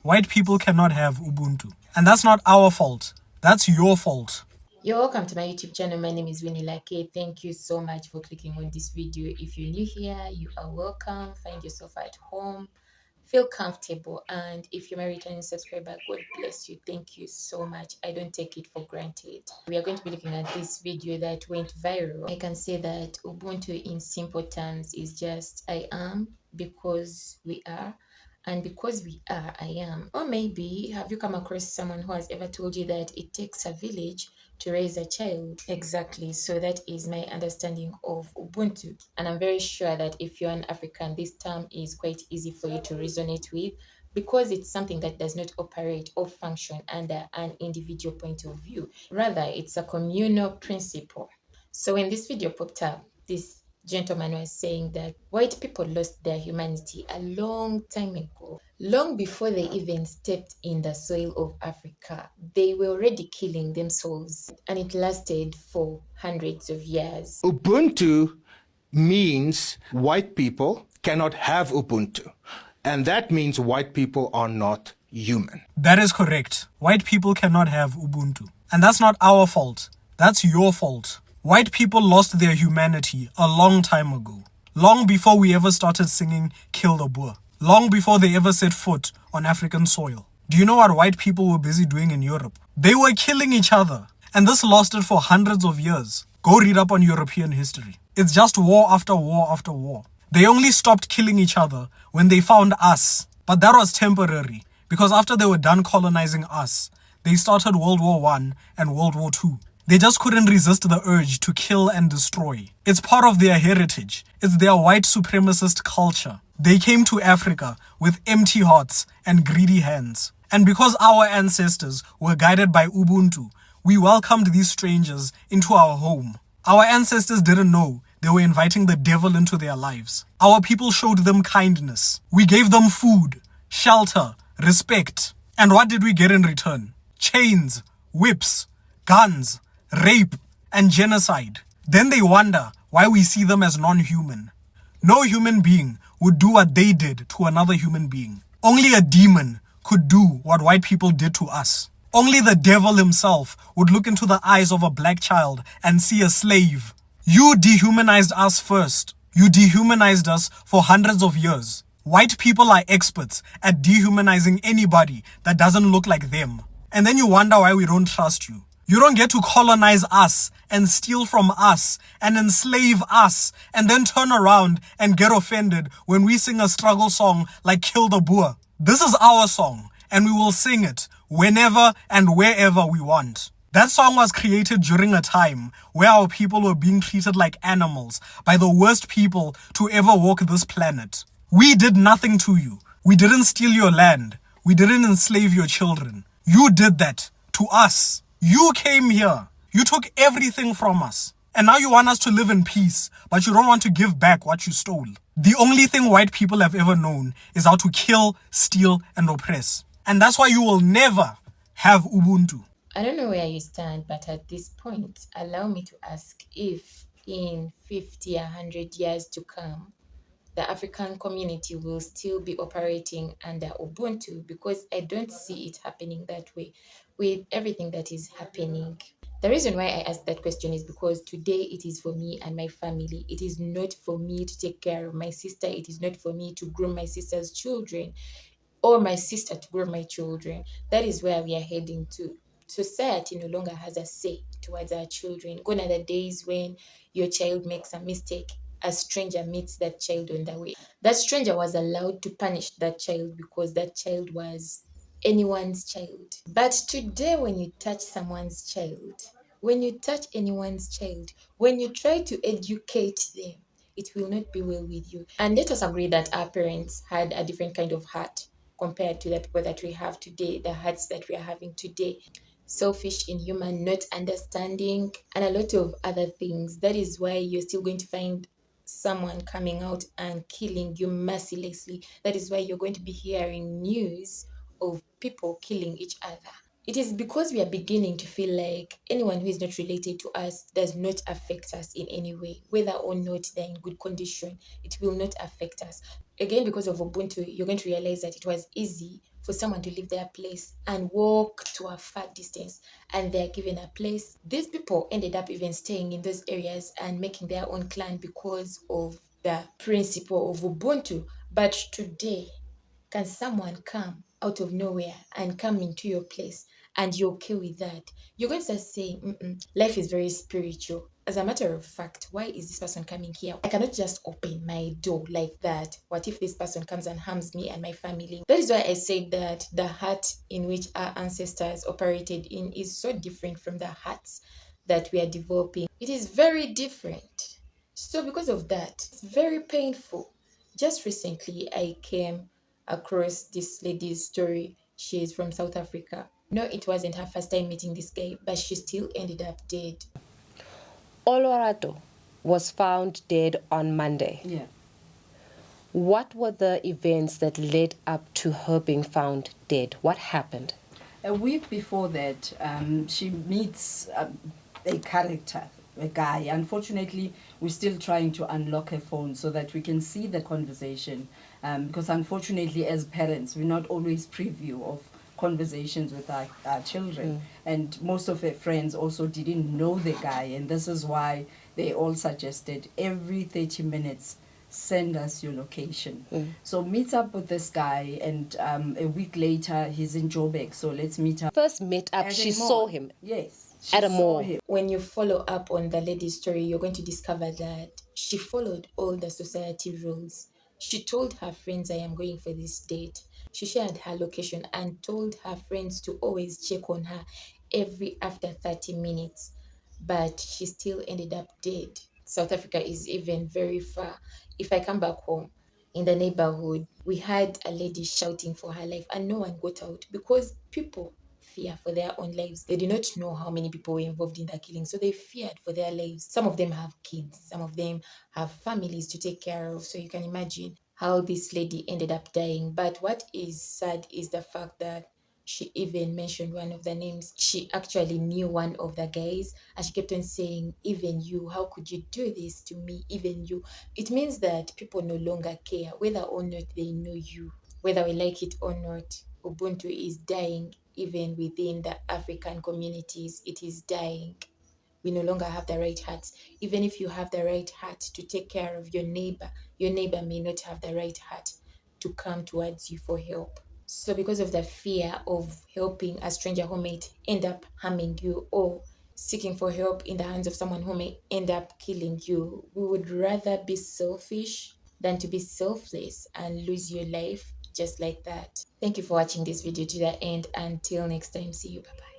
White people cannot have Ubuntu. And that's not our fault. That's your fault. You're welcome to my YouTube channel. My name is Winnie Lake. Thank you so much for clicking on this video. If you're new here, you are welcome. Find yourself at home. Feel comfortable. And if you're my returning subscriber, God bless you. Thank you so much. I don't take it for granted. We are going to be looking at this video that went viral. I can say that Ubuntu in simple terms is just I am because we are. And because we are, I am. Or maybe have you come across someone who has ever told you that it takes a village to raise a child? Exactly. So that is my understanding of Ubuntu. And I'm very sure that if you're an African, this term is quite easy for you to resonate with because it's something that does not operate or function under an individual point of view. Rather, it's a communal principle. So when this video popped up, this gentleman was saying that white people lost their humanity a long time ago. Long before they even stepped in the soil of Africa, they were already killing themselves, and it lasted for hundreds of years. Ubuntu means white people cannot have Ubuntu. And that means white people are not human. That is correct. White people cannot have Ubuntu. And that's not our fault. That's your fault. White people lost their humanity a long time ago. Long before we ever started singing Kill the Boer. Long before they ever set foot on African soil. Do you know what white people were busy doing in Europe? They were killing each other. And this lasted for hundreds of years. Go read up on European history. It's just war after war after war. They only stopped killing each other when they found us. But that was temporary. Because after they were done colonizing us, they started World War I and World War II. They just couldn't resist the urge to kill and destroy. It's part of their heritage. It's their white supremacist culture. They came to Africa with empty hearts and greedy hands. And because our ancestors were guided by Ubuntu, we welcomed these strangers into our home. Our ancestors didn't know they were inviting the devil into their lives. Our people showed them kindness. We gave them food, shelter, respect. And what did we get in return? Chains, whips, guns, rape, and genocide. Then they wonder why we see them as non-human. No human being would do what they did to another human being. Only a demon could do what white people did to us. Only the devil himself would look into the eyes of a black child and see a slave. You dehumanized us first. You dehumanized us for hundreds of years. White people are experts at dehumanizing anybody that doesn't look like them. And then you wonder why we don't trust you. You don't get to colonize us and steal from us and enslave us and then turn around and get offended when we sing a struggle song like Kill the Boer. This is our song and we will sing it whenever and wherever we want. That song was created during a time where our people were being treated like animals by the worst people to ever walk this planet. We did nothing to you. We didn't steal your land. We didn't enslave your children. You did that to us. You came here. You took everything from us. And now you want us to live in peace, but you don't want to give back what you stole. The only thing white people have ever known is how to kill, steal, and oppress. And that's why you will never have Ubuntu. I don't know where you stand, but at this point, allow me to ask if in 50, 100 years to come, the African community will still be operating under Ubuntu, because I don't see it happening that way with everything that is happening. The reason why I asked that question is because today it is for me and my family. It is not for me to take care of my sister. It is not for me to groom my sister's children or my sister to groom my children. That is where we are heading to. Society no longer has a say towards our children. Gone are the days when your child makes a mistake, a stranger meets that child on the way. That stranger was allowed to punish that child because that child was anyone's child. But today, when you touch someone's child, when you touch anyone's child, when you try to educate them, it will not be well with you. And let us agree that our parents had a different kind of heart compared to the people that we have today, the hearts that we are having today. Selfish, inhuman, not understanding, and a lot of other things. That is why you're still going to find someone coming out and killing you mercilessly. That is why you're going to be hearing news of people killing each other. It is because we are beginning to feel like anyone who is not related to us does not affect us in any way. Whether or not they're in good condition, it will not affect us. Again, because of Ubuntu, you're going to realize that it was easy for someone to leave their place and walk to a far distance, and they're given a place. These people ended up even staying in those areas and making their own clan because of the principle of Ubuntu. But today, can someone come out of nowhere and come into your place and you're okay with that? You're going to start saying, life is very spiritual. As a matter of fact, why is this person coming here? I cannot just open my door like that. What if this person comes and harms me and my family? That is why I said that the heart in which our ancestors operated in is so different from the hearts that we are developing. It is very different. So because of that, it's very painful. Just recently, I came across this lady's story. She's from South Africa. No, it wasn't her first time meeting this guy, but she still ended up dead. Olorato was found dead on Monday. Yeah. What were the events that led up to her being found dead? What happened? A week before that, she meets a character, a guy. Unfortunately, we're still trying to unlock her phone so that we can see the conversation. Because unfortunately, as parents, we're not always preview of conversations with our children. And most of her friends also didn't know the guy. And this is why they all suggested every 30 minutes, send us your location. So meet up with this guy, and a week later he's in Joburg, so let's meet up. First met up, At a she mall. saw him. Yes, At a saw mall. him. When you follow up on the lady's story, you're going to discover that she followed all the society rules. She told her friends, I am going for this date. She shared her location and told her friends to always check on her every after 30 minutes. But she still ended up dead. South Africa is even very far. If I come back home, in the neighborhood, we had a lady shouting for her life and no one got out because people fear for their own lives. They did not know how many people were involved in the killing, so they feared for their lives. Some of them have kids, some of them have families to take care of. So you can imagine how this lady ended up dying. But what is sad is the fact that she even mentioned one of the names. She actually knew one of the guys, and she kept on saying, even you, how could you do this to me? Even you. It means that people no longer care whether or not they know you. Whether we like it or not, Ubuntu is dying even within the African communities. It is dying. We no longer have the right hearts. Even if you have the right heart to take care of your neighbor may not have the right heart to come towards you for help. So because of the fear of helping a stranger who may end up harming you, or seeking for help in the hands of someone who may end up killing you, we would rather be selfish than to be selfless and lose your life just like that. Thank you for watching this video to the end. Until next time, see you. Bye-bye.